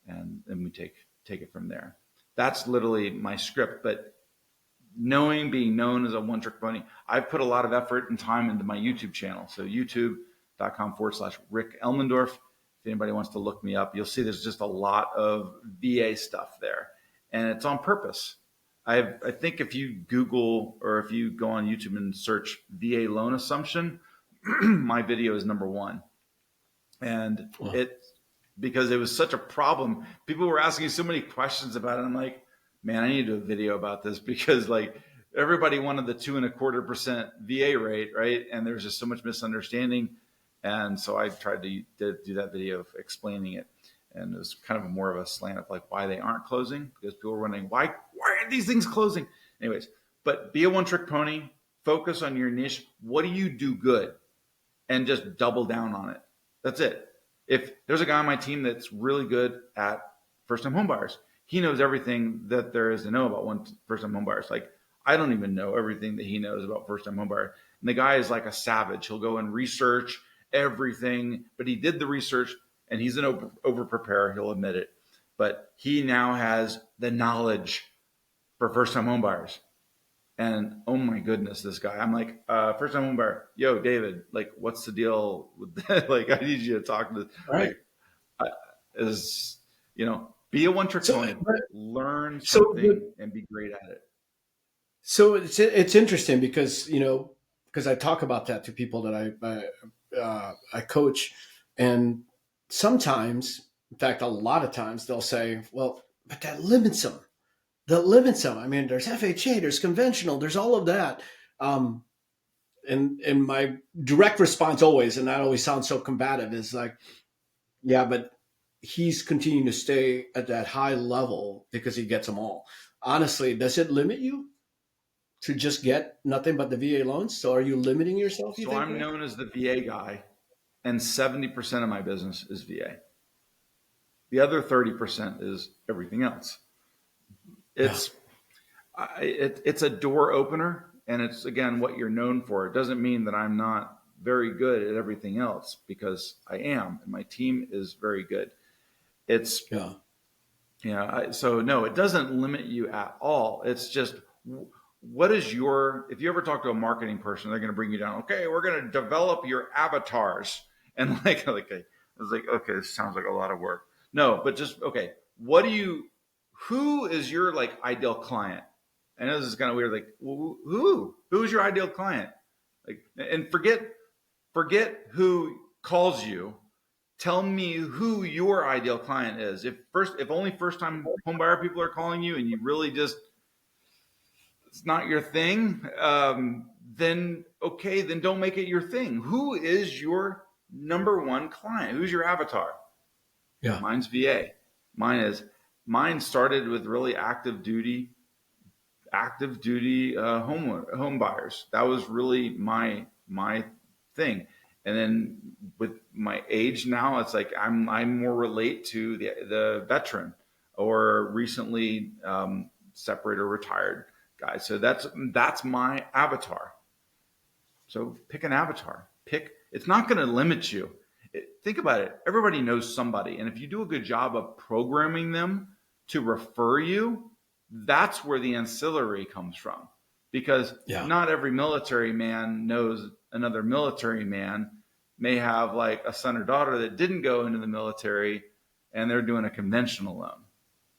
And then we take it from there. That's literally my script. But being known as a one-trick pony, I've put a lot of effort and time into my YouTube channel. So youtube.com/Rick Elmendorf. If anybody wants to look me up, you'll see there's just a lot of VA stuff there. And it's on purpose. I think if you Google or if you go on YouTube and search VA loan assumption, my video is number one. And because it was such a problem. People were asking so many questions about it. I'm like, man, I need to do a video about this, because like everybody wanted the 2.25% VA rate, right? And there's just so much misunderstanding. And so I tried to do that video of explaining it. And it was kind of more of a slant of like why they aren't closing, because people were wondering, why aren't these things closing? Anyways, but be a one-trick pony, focus on your niche. What do you do good? And just double down on it. That's it. If there's a guy on my team that's really good at first-time homebuyers, he knows everything that there is to know about first-time homebuyers. Like, I don't even know everything that he knows about first-time homebuyer. And the guy is like a savage. He'll go and research everything, but he did the research, and he's an over-preparer. He'll admit it. But he now has the knowledge for first-time homebuyers. And oh my goodness, this guy, I'm like, first-time homebuyer, yo, David, like, what's the deal with that? Like, I need you to talk to this. Right. Be a one-trick pony, learn something and be great at it. So it's interesting because I talk about that to people that I coach, and sometimes, in fact, a lot of times they'll say, well, but that limits them. I mean, there's FHA, there's conventional, there's all of that. And my direct response always, and that always sounds so combative, is like, yeah, but he's continuing to stay at that high level because he gets them all. Honestly, does it limit you to just get nothing but the VA loans? So are you limiting yourself? So I'm known as the VA guy, and 70% of my business is VA. The other 30% is everything else. It's a door opener, and it's, again, what you're known for. It doesn't mean that I'm not very good at everything else, because I am, and my team is very good. So no, it doesn't limit you at all. It's just, if you ever talk to a marketing person, they're going to bring you down. Okay, we're going to develop your avatars. And I was like, okay, this sounds like a lot of work. No, but just, okay, who is your like ideal client? I know this is kind of weird. Like, who is your ideal client? Like, and forget who calls you. Tell me who your ideal client is. If only first-time homebuyer people are calling you, and you really just, it's not your thing, then don't make it your thing. Who is your number one client? Who's your avatar? Yeah, mine's VA. Mine started with really active duty home buyers. That was really my thing. And then with my age now, it's like I'm more relate to the veteran or recently separated or retired guy. So that's my avatar. So pick an avatar. It's not going to limit you. Think about it. Everybody knows somebody. And if you do a good job of programming them to refer you, that's where the ancillary comes from. Because not every military man knows another military man. May have like a son or daughter that didn't go into the military, and they're doing a conventional loan.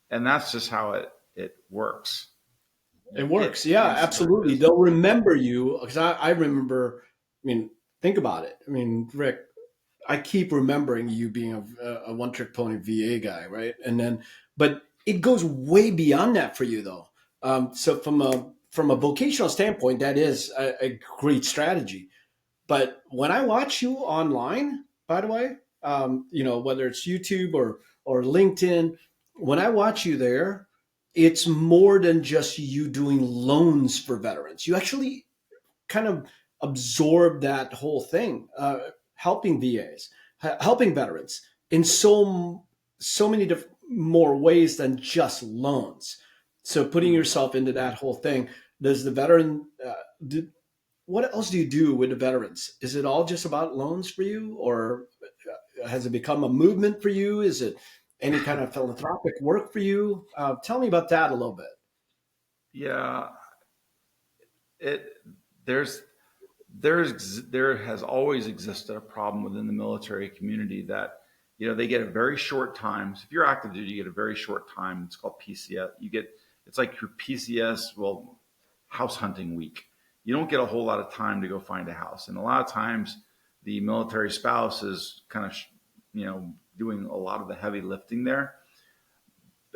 And that's just how it works. It works. Yeah, absolutely. They'll remember you, because I remember mean, think about it. I mean, Rick, I keep remembering you being a one trick pony VA guy, right? And then, but it goes way beyond that for you, though. So from a vocational standpoint, that is a great strategy. But when I watch you online, by the way, whether it's YouTube or LinkedIn, when I watch you there, it's more than just you doing loans for veterans. You actually kind of absorb that whole thing, helping VAs, helping veterans in so many more ways than just loans. So putting yourself into that whole thing, does the veteran? What else do you do with the veterans? Is it all just about loans for you, or has it become a movement for you? Is it any kind of philanthropic work for you? Tell me about that a little bit. Yeah, it there's there has always existed a problem within the military community that they get a very short time. So if you're active duty, you get a very short time. It's called PCS. It's like your PCS, well, house hunting week. You don't get a whole lot of time to go find a house, and a lot of times the military spouse is kind of doing a lot of the heavy lifting there,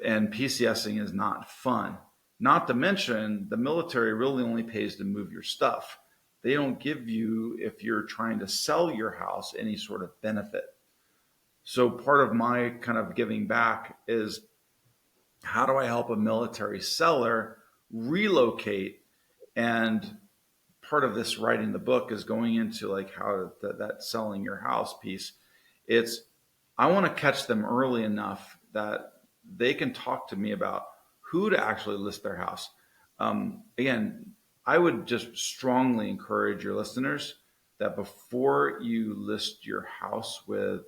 and PCSing is not fun. Not to mention, the military really only pays to move your stuff. They don't give you, if you're trying to sell your house, any sort of benefit. So part of my kind of giving back is, how do I help a military seller relocate? And part of this writing the book is going into like how that selling your house piece. It's, I want to catch them early enough that they can talk to me about who to actually list their house. Again, I would just strongly encourage your listeners that before you list your house with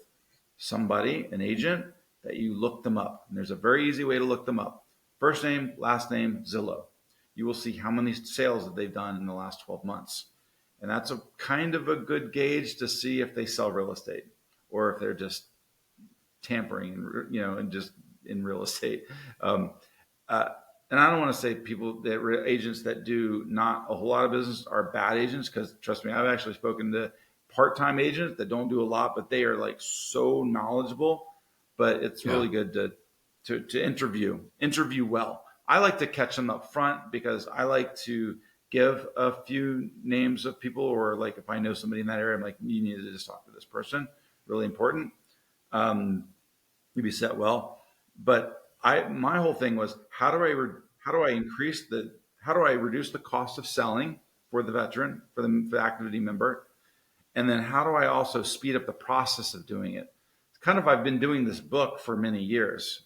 somebody, an agent, that you look them up. And there's a very easy way to look them up. First name, last name, Zillow. You will see how many sales that they've done in the last 12 months. And that's a kind of a good gauge to see if they sell real estate or if they're just tampering, and just in real estate. And I don't want to say agents that do not a whole lot of business are bad agents, because trust me, I've actually spoken to part-time agents that don't do a lot, but they are like so knowledgeable. But it's really good to interview well. I like to catch them up front because I like to give a few names of people, or like if I know somebody in that area, I'm like, you need to just talk to this person. Really important. You'd be set well. But my whole thing was, how do I reduce the cost of selling for the veteran, for the active duty member, and then how do I also speed up the process of doing it? It's kind of, I've been doing this book for many years,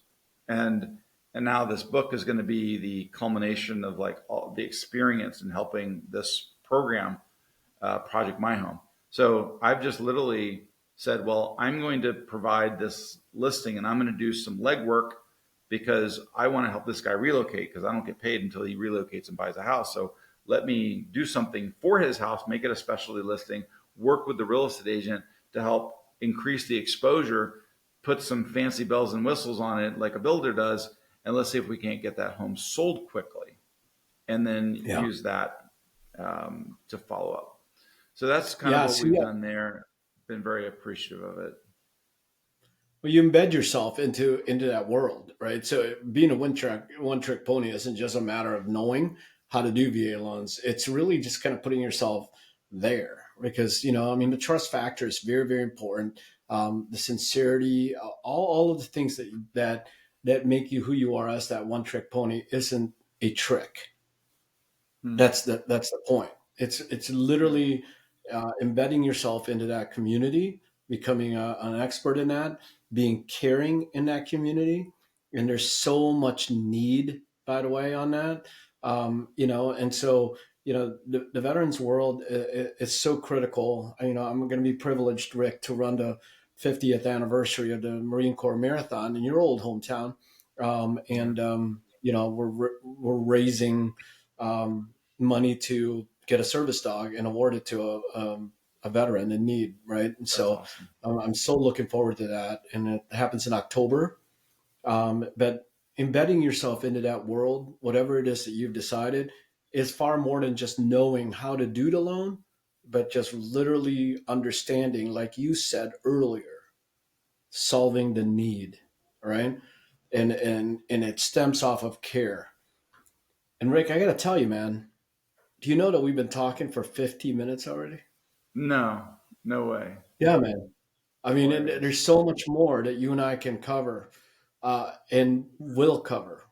and now this book is going to be the culmination of like all the experience in helping this program, Project My Home. So I've just literally said, well, I'm going to provide this listing and I'm going to do some legwork because I want to help this guy relocate, because I don't get paid until he relocates and buys a house. So let me do something for his house, make it a specialty listing, work with the real estate agent to help increase the exposure, put some fancy bells and whistles on it like a builder does, and let's see if we can't get that home sold quickly, and then use that to follow up. So that's kind of what we've done there. Been very appreciative of it. Well, you embed yourself into that world, right? So being a one trick pony isn't just a matter of knowing how to do VA loans. It's really just kind of putting yourself there, because the trust factor is very, very important. The sincerity, all of the things that make you who you are as that one trick pony isn't a trick. That's the point. It's literally embedding yourself into that community, becoming an expert in that, being caring in that community. And there's so much need, by the way, on that. And so, the veterans world is so critical. I'm going to be privileged, Rick, to run the 50th anniversary of the Marine Corps Marathon in your old hometown. We're raising money to get a service dog and award it to a veteran in need, right? And so awesome. I'm so looking forward to that, and it happens in October. But embedding yourself into that world, whatever it is that you've decided, is far more than just knowing how to do the loan, but just literally understanding, like you said earlier, solving the need, right? And it stems off of care. And Rick, I got to tell you, man, do you know that we've been talking for 50 minutes already? No, no way. Yeah, man. I mean, and Hilarious. there's so much more that you and I can cover and will cover.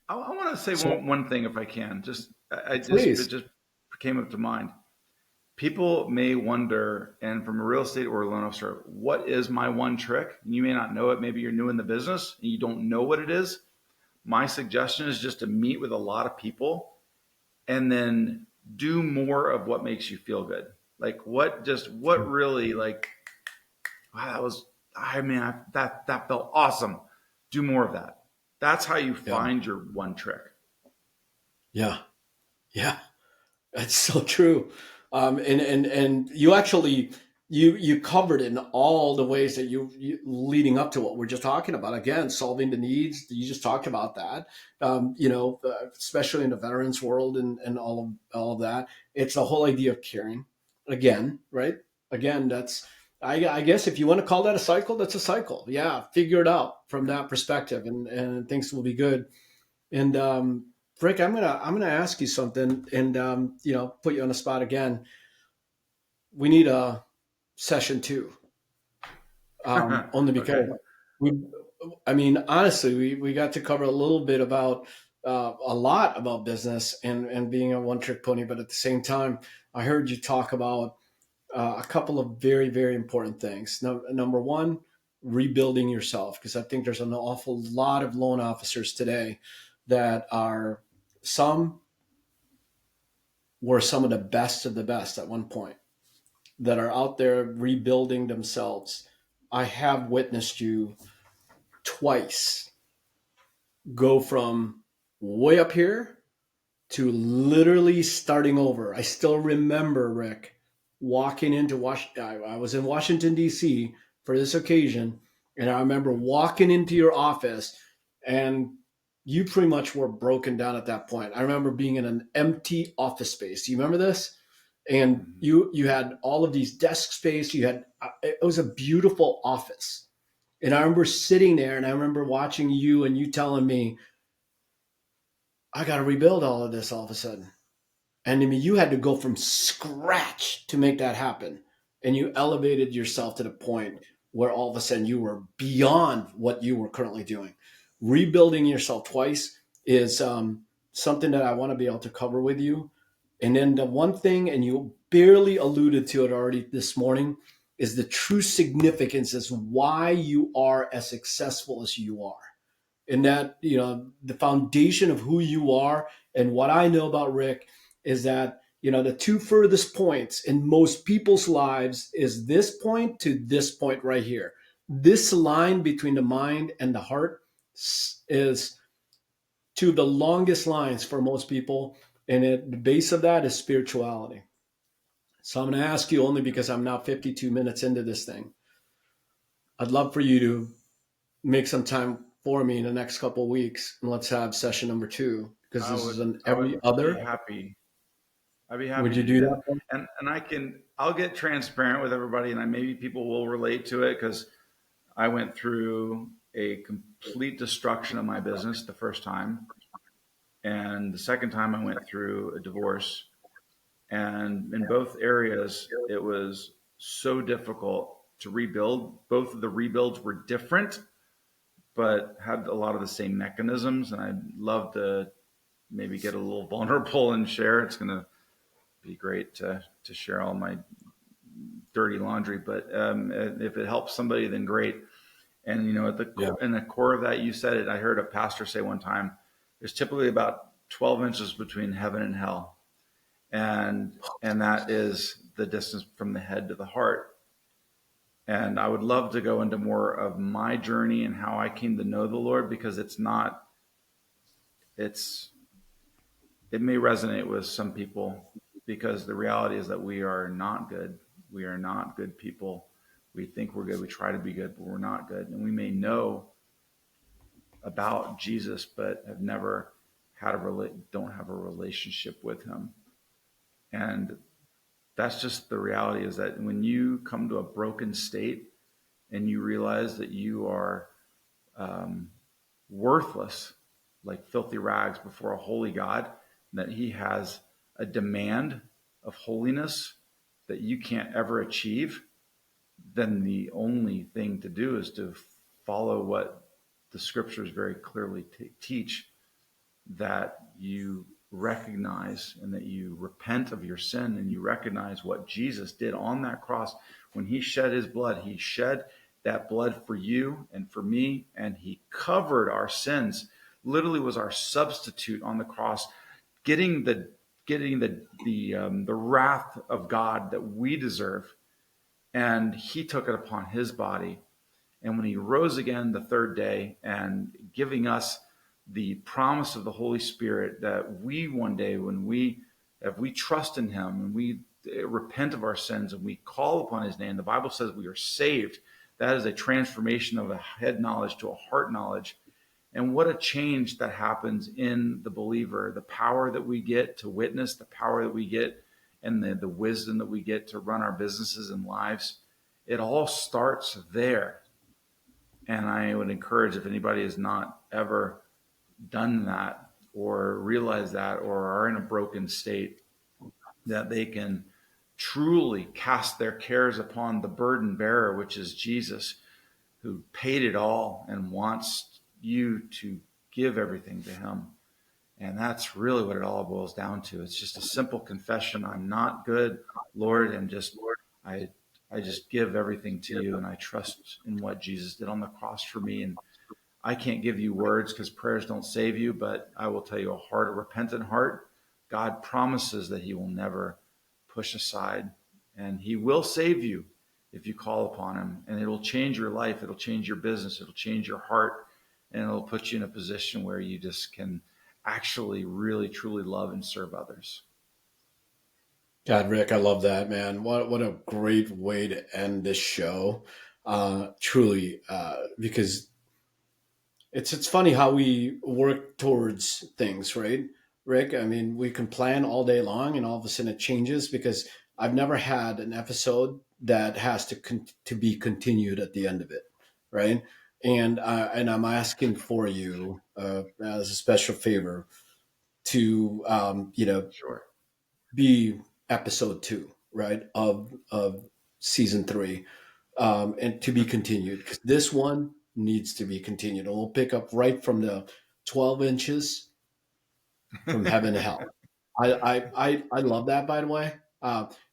I want to say So one thing if I can. It please, just came up to mind. People may wonder, and from a real estate or a loan officer, what is my one trick? You may not know it. Maybe you're new in the business and you don't know what it is. My suggestion is just to meet with a lot of people and then do more of what makes you feel good. Like what really like, wow, that felt awesome. Do more of that. That's how you yeah, find your one trick. yeah, yeah. That's so true. And you actually you covered in all the ways that you leading up to what we're just talking about. Again, solving the needs. You just talked about that. Especially in the veterans world and all of that. It's the whole idea of caring. Again, right? Again, that's I guess if you want to call that a cycle, that's a cycle. Yeah, figure it out from that perspective, and things will be good. And Rick, I'm gonna ask you something, and put you on the spot again. We need a session two, only because Okay. we, I mean, honestly, we got to cover a little bit about a lot about business and being a one trick pony, but at the same time, I heard you talk about a couple of very very important things. Number one, rebuilding yourself, because I think there's an awful lot of loan officers today that are some were some of the best at one point that are out there rebuilding themselves. I have witnessed you twice go from way up here to literally starting over. I still remember, Rick, walking into I was in Washington D.C. for this occasion, and I remember walking into your office, and you pretty much were broken down at that point. I remember being in an empty office space. Do you remember this? And Mhm. you had all of these desk space. You had it was a beautiful office, and I remember sitting there, and I remember watching you, and you telling me, "I got to rebuild all of this all of a sudden." And I mean, you had to go from scratch to make that happen. And you elevated yourself to the point where all of a sudden you were beyond what you were currently doing. Rebuilding yourself twice is something that I want to be able to cover with you. And then the one thing, and you barely alluded to it already this morning, is the true significance is why you are as successful as you are. And that, the foundation of who you are and what I know about Rick is that, the two furthest points in most people's lives is this point to this point right here. This line between the mind and the heart is two of the longest lines for most people. And at the base of that is spirituality. So I'm going to ask you only because I'm now 52 minutes into this thing. I'd love for you to make some time for me in the next couple of weeks, and let's have session number two, because I this would is an I would every be other. happy. I'd be happy Would you to do do that. that for me? And I'll get transparent with everybody, and maybe people will relate to it because I went through a complete destruction of my business the first time, and the second time I went through a divorce. And in both areas, it was so difficult to rebuild. Both of the rebuilds were different, but had a lot of the same mechanisms. And I'd love to maybe get a little vulnerable and share. It's going to be great to share all my dirty laundry, but if it helps somebody, then great. And at Yeah. in the core of that, you said it. I heard a pastor say one time, there's typically about 12 inches between heaven and hell, and that is the distance from the head to the heart. And I would love to go into more of my journey and how I came to know the Lord, because it's it may resonate with some people, because the reality is that we are not good. We are not good people. We think we're good. We try to be good, but we're not good. And we may know about Jesus, but have never don't have a relationship with him. And that's just the reality, is that when you come to a broken state and you realize that you are worthless, like filthy rags before a holy God, that he has a demand of holiness that you can't ever achieve, then the only thing to do is to follow what the scriptures very clearly teach, that you recognize and that you repent of your sin and you recognize what Jesus did on that cross. When he shed his blood, he shed that blood for you and for me, and he covered our sins, literally was our substitute on the cross, getting the wrath of God that we deserve. And he took it upon his body. And when he rose again the third day and giving us the promise of the Holy Spirit, that we one day, if we trust in him and we repent of our sins and we call upon his name, the Bible says we are saved. That is a transformation of a head knowledge to a heart knowledge. And what a change that happens in the believer, the power that we get to witness, the power that we get, and the wisdom that we get to run our businesses and lives. It all starts there. And I would encourage, if anybody has not ever done that or realized that or are in a broken state, that they can truly cast their cares upon the burden bearer, which is Jesus, who paid it all and wants you to give everything to him. And that's really what it all boils down to. It's just a simple confession. I'm not good, Lord, and I just give everything to you, and I trust in what Jesus did on the cross for me. And I can't give you words because prayers don't save you, but I will tell you, a repentant heart, God promises that he will never push aside, and he will save you if you call upon him. And it'll change your life. It'll change your business. It'll change your heart, and it'll put you in a position where you just can actually really, truly love and serve others. God, Rick, I love that, man. What a great way to end this show. Truly, because it's funny how we work towards things, right, Rick? I mean, we can plan all day long, and all of a sudden it changes, because I've never had an episode that has to be continued at the end of it, right? And I'm asking for you as a special favor to Sure. be episode 2, right, of season 3, and to be continued, because this one needs to be continued. And we'll pick up right from the 12 inches from heaven to hell. I love that, by the way,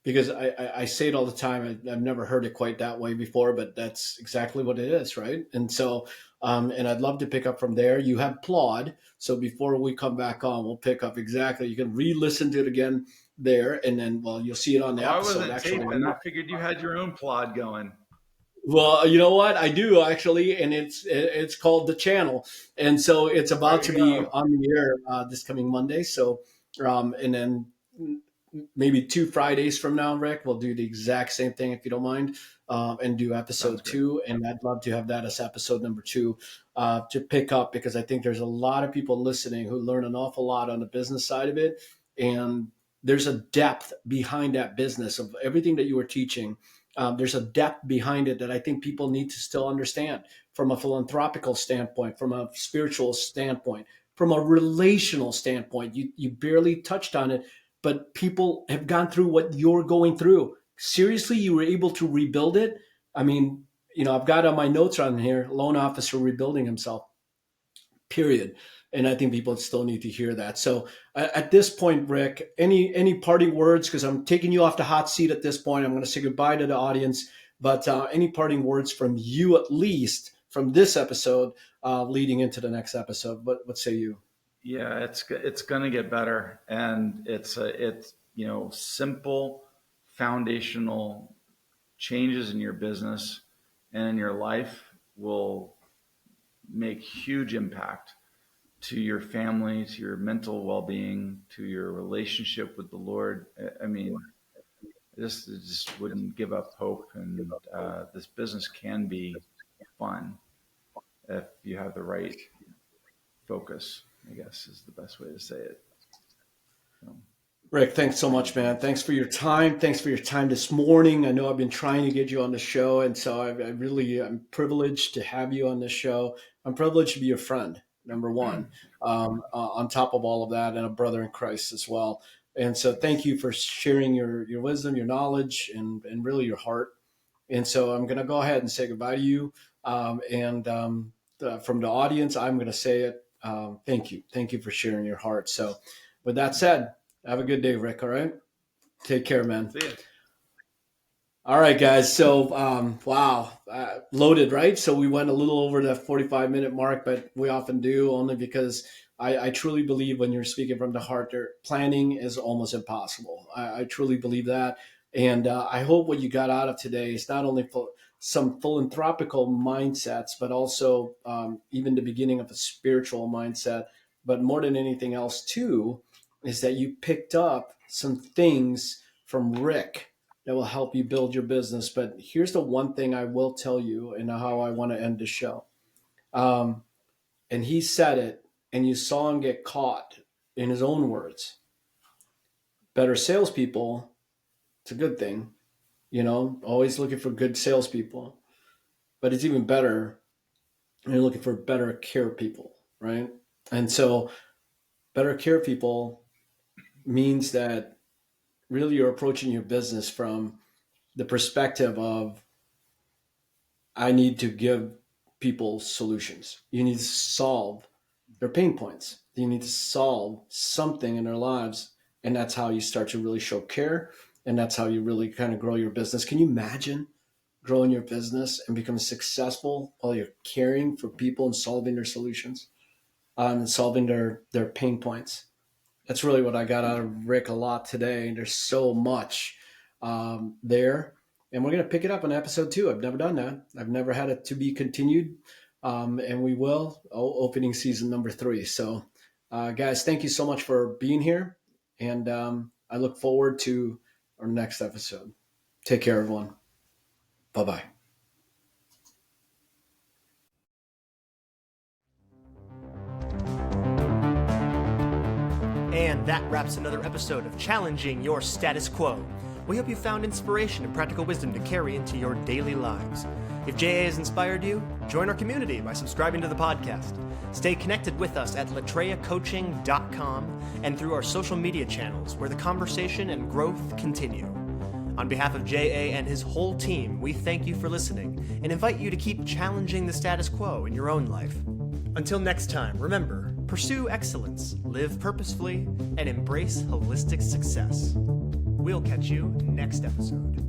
because I say it all the time. I've never heard it quite that way before, but that's exactly what it is, right? And so, and I'd love to pick up from there. You have Plod, so before we come back on, we'll pick up exactly. You can re-listen to it again there, and then, well, you'll see it on the Oh, I episode. wasn't Actually, taping. I figured you had your own plot going. well, you know what? I do actually, and it's called The Channel, and so it's about to There you be go. on the air this coming Monday. So, and then maybe 2 Fridays from now, Rick, we'll do the exact same thing, if you don't mind, and do Sounds episode great. 2. And I'd love to have that as episode number 2 to pick up, because I think there's a lot of people listening who learn an awful lot on the business side of it, and there's a depth behind that business of everything that you were teaching. There's a depth behind it that I think people need to still understand, from a philanthropical standpoint, from a spiritual standpoint, from a relational standpoint. You barely touched on it, but people have gone through what you're going through. Seriously, you were able to rebuild it. I mean, I've got on my notes on here, loan officer rebuilding himself, period. And I think people still need to hear that. So at this point, Rick, any parting words? Because I'm taking you off the hot seat at this point. I'm going to say goodbye to the audience. But any parting words from you, at least from this episode, leading into the next episode? What say you? Yeah, it's going to get better, and it's simple, foundational changes in your business and in your life will make huge impact to your family, to your mental well-being, to your relationship with the Lord. I mean, just wouldn't give up hope, and this business can be fun if you have the right focus, I guess is the best way to say it. So. Rick, thanks so much, man. Thanks for your time. Thanks for your time this morning. I know I've been trying to get you on the show, and so I'm privileged to have you on this show. I'm privileged to be your friend, number one, on top of all of that, and a brother in Christ as well. And so thank you for sharing your wisdom, your knowledge, and really your heart. And so I'm going to go ahead and say goodbye to you. From the audience, I'm going to say it. Thank you. Thank you for sharing your heart. So with that said, have a good day, Rick. All right. Take care, man. See ya. All right, guys. So, wow, loaded, right? So we went a little over the 45-minute mark, but we often do only because I truly believe when you're speaking from the heart, planning is almost impossible. I truly believe that. And I hope what you got out of today is not only for some philanthropical mindsets, but also even the beginning of a spiritual mindset. But more than anything else, too, is that you picked up some things from Rick that will help you build your business. But here's the one thing I will tell you and how I want to end the show. And he said it, and you saw him get caught in his own words. Better salespeople, it's a good thing, always looking for good salespeople. But it's even better when you're looking for better care people, right? And so better care people means that really you're approaching your business from the perspective of, I need to give people solutions. You need to solve their pain points. You need to solve something in their lives. And that's how you start to really show care. And that's how you really kind of grow your business. Can you imagine growing your business and becoming successful while you're caring for people and solving their solutions and solving their pain points? That's really what I got out of Rick a lot today. There's so much there. And we're going to pick it up on episode 2. I've never done that. I've never had it to be continued. And we will, opening season number 3. So, guys, thank you so much for being here. And I look forward to our next episode. Take care, everyone. Bye-bye. And that wraps another episode of Challenging Your Status Quo. We hope you found inspiration and practical wisdom to carry into your daily lives. If JA has inspired you, join our community by subscribing to the podcast. Stay connected with us at latreacoaching.com and through our social media channels where the conversation and growth continue. On behalf of JA and his whole team, we thank you for listening and invite you to keep challenging the status quo in your own life. Until next time, remember, pursue excellence, live purposefully, and embrace holistic success. We'll catch you next episode.